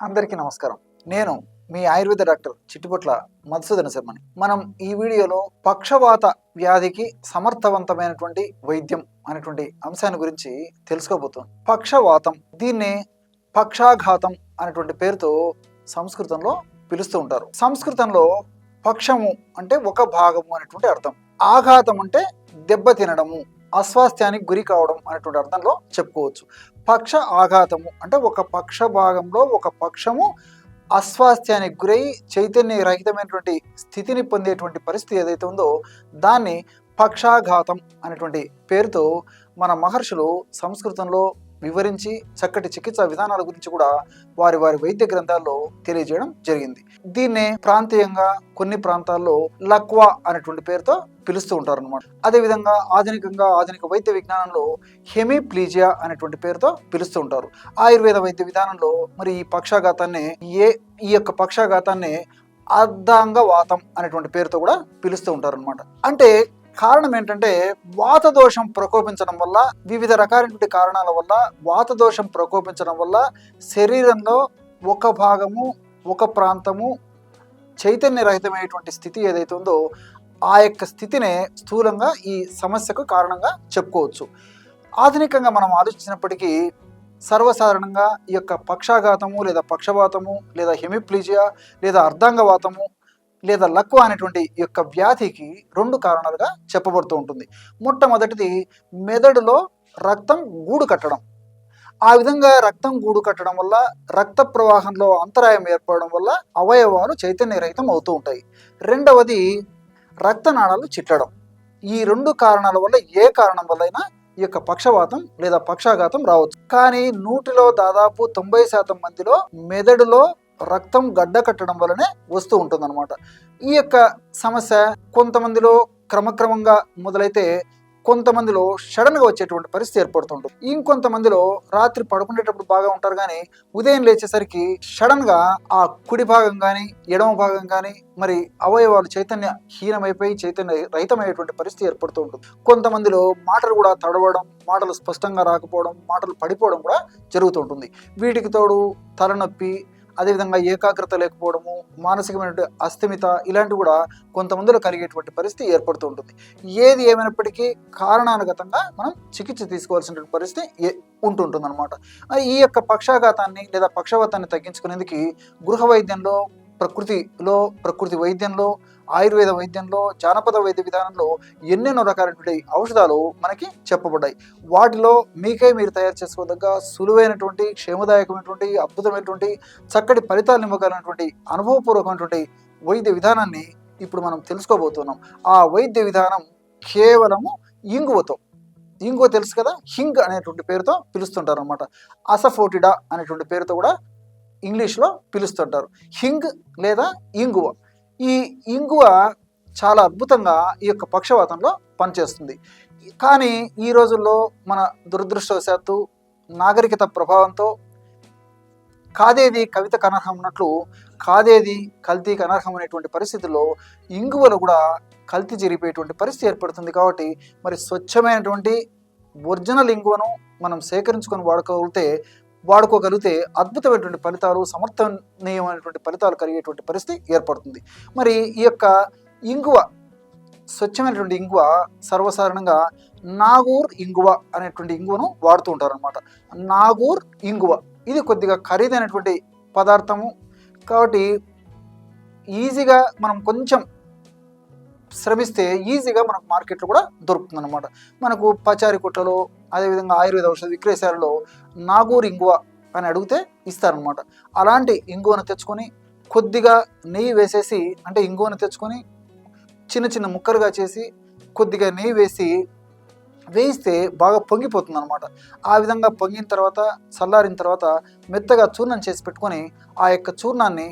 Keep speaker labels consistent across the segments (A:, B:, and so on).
A: అందరికీ నమస్కారం. నేను మీ ఆయుర్వేద డాక్టర్ చిట్టిపొట్ల మధుసూదన శర్మని. మనం ఈ వీడియోలో పక్షవాత వ్యాధికి సమర్థవంతమైనటువంటి వైద్యం అనేటువంటి అంశాన్ని గురించి తెలుసుకోబోతున్నాం. పక్షవాతం, దీన్నే పక్షాఘాతం అనేటువంటి పేరుతో సంస్కృతంలో పిలుస్తూ ఉంటారు. సంస్కృతంలో పక్షము అంటే ఒక భాగము అనేటువంటి అర్థం, ఆఘాతం అంటే దెబ్బ తినడము, అస్వాస్థ్యానికి గురి కావడం అనేటువంటి అర్థంలో చెప్పుకోవచ్చు. పక్ష ఆఘాతము అంటే ఒక పక్ష భాగంలో ఒక పక్షము అస్వాస్థ్యానికి గురై చైతన్య రహితమైనటువంటి స్థితిని పొందేటువంటి పరిస్థితి ఏదైతే ఉందో దాన్ని పక్షాఘాతం అనేటువంటి పేరుతో మన మహర్షులు సంస్కృతంలో వివరించి చక్కటి చికిత్సా విధానాల గురించి కూడా వారి వైద్య గ్రంథాల్లో తెలియజేయడం జరిగింది. దీన్నే ప్రాంతీయంగా కొన్ని ప్రాంతాల్లో లక్వా అనేటువంటి పేరుతో పిలుస్తూ ఉంటారు అనమాట. అదేవిధంగా ఆధునిక వైద్య విజ్ఞానంలో హెమిప్లీజియా అనేటువంటి పేరుతో పిలుస్తూ ఉంటారు. ఆయుర్వేద వైద్య విధానంలో మరి ఈ యొక్క పక్షాఘాతాన్ని అర్ధాంగవాతం అనేటువంటి పేరుతో కూడా పిలుస్తూ ఉంటారు అనమాట. అంటే కారణం ఏంటంటే వాత దోషం ప్రకోపించడం వల్ల, వివిధ రకాలైనటువంటి కారణాల వల్ల వాత దోషం ప్రకోపించడం వల్ల శరీరంలో ఒక భాగము ఒక ప్రాంతము చైతన్య రహితమైనటువంటి స్థితి ఏదైతే ఉందో ఆ యొక్క స్థితినే స్థూలంగా ఈ సమస్యకు కారణంగా చెప్పుకోవచ్చు. ఆధునికంగా మనం ఆలోచించినప్పటికీ సర్వసాధారణంగా ఈ యొక్క పక్షాఘాతము లేదా పక్షవాతము లేదా హెమిప్లీజియా లేదా అర్ధాంగవాతము లేదా లక్వ అనేటువంటి ఈ యొక్క వ్యాధికి రెండు కారణాలుగా చెప్పబడుతూ ఉంటుంది. మొట్టమొదటిది మెదడులో రక్తం గూడు కట్టడం. ఆ విధంగా రక్తం గూడు కట్టడం వల్ల రక్త ప్రవాహంలో అంతరాయం ఏర్పడడం వల్ల అవయవాలు చైతన్యరహితం అవుతూ ఉంటాయి. రెండవది రక్తనాళాలు చిట్లడం. ఈ రెండు కారణాల వల్ల ఏ కారణం వల్లైనా ఈ యొక్క పక్షవాతం లేదా పక్షాఘాతం రావచ్చు. కానీ 100లో దాదాపు 90% మందిలో మెదడులో రక్తం గడ్డ కట్టడం వల్లనే వస్తూ ఉంటుందన్నమాట. ఈ యొక్క సమస్య కొంతమందిలో క్రమక్రమంగా మొదలైతే కొంతమందిలో సడన్గా వచ్చేటువంటి పరిస్థితి ఏర్పడుతుంటుంది. ఇంకొంతమందిలో రాత్రి పడుకునేటప్పుడు బాగా ఉంటారు, కానీ ఉదయం లేచేసరికి సడన్గా ఆ కుడి భాగం కానీ ఎడమ భాగం కానీ మరి అవయవాలు చైతన్య హీనమైపోయి చైతన్య రహితమైనటువంటి పరిస్థితి ఏర్పడుతూ ఉంటుంది. కొంతమందిలో మాటలు కూడా తడవడం, మాటలు స్పష్టంగా రాకపోవడం, మాటలు పడిపోవడం కూడా జరుగుతుంటుంది. వీటికి తోడు తలనొప్పి, అదేవిధంగా ఏకాగ్రత లేకపోవడము, మానసికమైన అస్థిమిత ఇలాంటివి కూడా కొంతమందిలో కలిగేటువంటి పరిస్థితి ఏర్పడుతూ ఉంటుంది. ఏది ఏమైనప్పటికీ కారణానుగతంగా మనం చికిత్స తీసుకోవాల్సిన పరిస్థితి ఉంటుంటుంది అనమాట. ఈ యొక్క పక్షాఘాతాన్ని లేదా పక్షవాతాన్ని తగ్గించుకునేందుకు గృహ వైద్యంలో, ప్రకృతి వైద్యంలో, ఆయుర్వేద వైద్యంలో, జానపద వైద్య విధానంలో ఎన్నెన్నో రకాలైనటువంటి ఔషధాలు మనకి చెప్పబడ్డాయి. వాటిలో మీరు తయారు చేసుకోదగ్గ సులువైనటువంటి, క్షేమదాయకమైనటువంటి, అద్భుతమైనటువంటి, చక్కటి ఫలితాలు ఇవ్వగలిగినటువంటి అనుభవపూర్వకమైనటువంటి వైద్య విధానాన్ని ఇప్పుడు మనం తెలుసుకోబోతున్నాం. ఆ వైద్య విధానం కేవలము ఇంగువ తెలుసు కదా, హింగ్ అనేటువంటి పేరుతో పిలుస్తుంటారు అనమాట. అసఫోటిడా అనేటువంటి పేరుతో కూడా ఇంగ్లీష్లో పిలుస్తుంటారు. హింగ్ లేదా ఇంగువ. ఈ ఇంగువ చాలా అద్భుతంగా ఈ యొక్క పక్షవాతంలో పనిచేస్తుంది. కానీ ఈ రోజుల్లో మన దురదృష్టవశాత్తు నాగరికత ప్రభావంతో కాదేది కవితకు అనర్హం ఉన్నట్లు కాదేది కల్తీకి అనర్హం అనేటువంటి పరిస్థితుల్లో ఇంగువలు కూడా కల్తీ జరిగిపోయేటువంటి పరిస్థితి ఏర్పడుతుంది. కాబట్టి మరి స్వచ్ఛమైనటువంటి ఒరిజినల్ ఇంగువను మనం సేకరించుకొని వాడుకోగలిగితే అద్భుతమైనటువంటి ఫలితాలు, సమర్థనీయమైనటువంటి ఫలితాలు కలిగేటువంటి పరిస్థితి ఏర్పడుతుంది. మరి ఈ యొక్క ఇంగువ, స్వచ్ఛమైనటువంటి ఇంగువ సర్వసాధారణంగా నాగూర్ ఇంగువ అనేటువంటి ఇంగువను వాడుతూ ఉంటారు అనమాట. నాగూర్ ఇంగువ ఇది కొద్దిగా ఖరీదైనటువంటి పదార్థము కాబట్టి ఈజీగా మనం కొంచెం శ్రమిస్తే ఈజీగా మనకు మార్కెట్లో కూడా దొరుకుతుంది అనమాట. మనకు పచారీ కొట్టలో, అదేవిధంగా ఆయుర్వేద ఔషధ విక్రయశాలలో నాగూర్ ఇంగువ అని అడిగితే ఇస్తారనమాట. అలాంటి ఇంగువను తెచ్చుకొని కొద్దిగా నెయ్యి వేసేసి, అంటే ఇంగువను తెచ్చుకొని చిన్న చిన్న ముక్కలుగా చేసి కొద్దిగా నెయ్యి వేయిస్తే బాగా పొంగిపోతుంది అనమాట. ఆ విధంగా పొంగిన తర్వాత, చల్లారిన తర్వాత మెత్తగా చూర్ణం చేసి పెట్టుకొని ఆ యొక్క చూర్ణాన్ని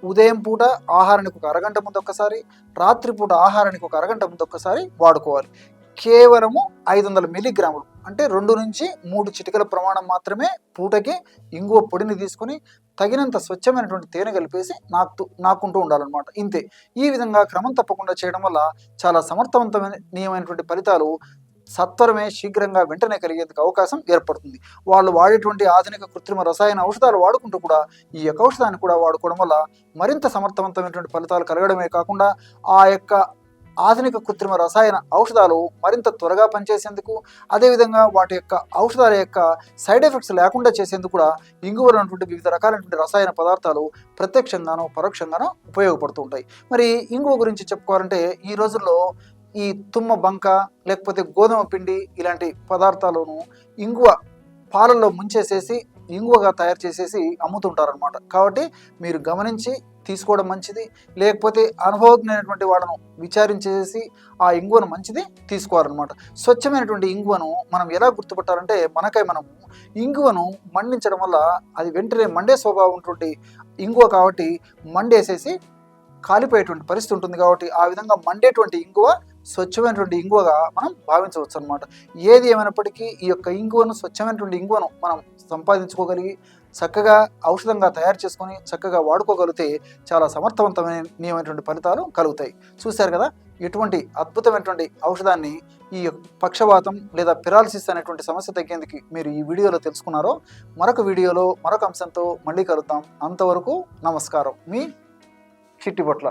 A: ఉదయం పూట ఆహారానికి ఒక అరగంట ముందు ఒక్కసారి, రాత్రిపూట ఆహారానికి ఒక అరగంట ముందు ఒక్కసారి వాడుకోవాలి. కేవలము 500 మిల్లీగ్రాములు అంటే 2 నుంచి 3 చిటికల ప్రమాణం మాత్రమే పూటకి ఇంగువ పొడిని తీసుకొని తగినంత స్వచ్ఛమైనటువంటి తేనె కలిపేసి నాకుంటూ ఉండాలన్నమాట. ఇంతే. ఈ విధంగా క్రమం తప్పకుండా చేయడం వల్ల చాలా సమర్థవంతమైనటువంటి ఫలితాలు సత్వరమే శీఘ్రంగా వెంటనే కలిగేందుకు అవకాశం ఏర్పడుతుంది. వాళ్ళు వాడేటువంటి ఆధునిక కృత్రిమ రసాయన ఔషధాలు వాడుకుంటూ కూడా ఈ యొక్క ఔషధాన్ని కూడా వాడుకోవడం వల్ల మరింత సమర్థవంతమైనటువంటి ఫలితాలు కలగడమే కాకుండా ఆ యొక్క ఆధునిక కృత్రిమ రసాయన ఔషధాలు మరింత త్వరగా పనిచేసేందుకు, అదేవిధంగా వాటి యొక్క ఔషధాల యొక్క సైడ్ ఎఫెక్ట్స్ లేకుండా చేసేందుకు కూడా ఇంగువలో ఉన్నటువంటి వివిధ రకాలైనటువంటి రసాయన పదార్థాలు ప్రత్యక్షంగానో పరోక్షంగానో ఉపయోగపడుతూ ఉంటాయి. మరి ఇంగువ గురించి చెప్పుకోవాలంటే ఈ రోజుల్లో ఈ తుమ్మ బంక లేకపోతే గోధుమ పిండి ఇలాంటి పదార్థాలను ఇంగువ పాలల్లో ముంచేసేసి ఇంగువగా తయారు చేసేసి అమ్ముతుంటారనమాట. కాబట్టి మీరు గమనించి తీసుకోవడం మంచిది. లేకపోతే అనుభవజ్ఞమైనటువంటి వాళ్ళను విచారించేసి ఆ ఇంగువను మంచిది తీసుకోవాలన్నమాట. స్వచ్ఛమైనటువంటి ఇంగువను మనం ఎలా గుర్తుపట్టాలంటే మనము ఇంగువను మండించడం వల్ల అది వెంటనే మండే స్వభావం ఉన్నటువంటి ఇంగువ కాబట్టి మండేసేసి కాలిపోయేటువంటి పరిస్థితి ఉంటుంది. కాబట్టి ఆ విధంగా మండేటువంటి ఇంగువ స్వచ్ఛమైనటువంటి ఇంగువగా మనం భావించవచ్చు అనమాట. ఏది ఏమైనప్పటికీ ఈ యొక్క ఇంగువను, స్వచ్ఛమైనటువంటి ఇంగువను మనం సంపాదించుకోగలిగి చక్కగా ఔషధంగా తయారు చేసుకొని చక్కగా వాడుకోగలిగితే చాలా సమర్థవంతమైనటువంటి ఫలితాలు కలుగుతాయి. చూశారు కదా ఎటువంటి అద్భుతమైనటువంటి ఔషధాన్ని ఈ పక్షవాతం లేదా పిరాలసిస్ అనేటువంటి సమస్య తగ్గేందుకు మీరు ఈ వీడియోలో తెలుసుకున్నారో. మరొక వీడియోలో మరొక అంశంతో మళ్ళీ కలుద్దాం. అంతవరకు నమస్కారం. మీ చిట్టిపొట్ల.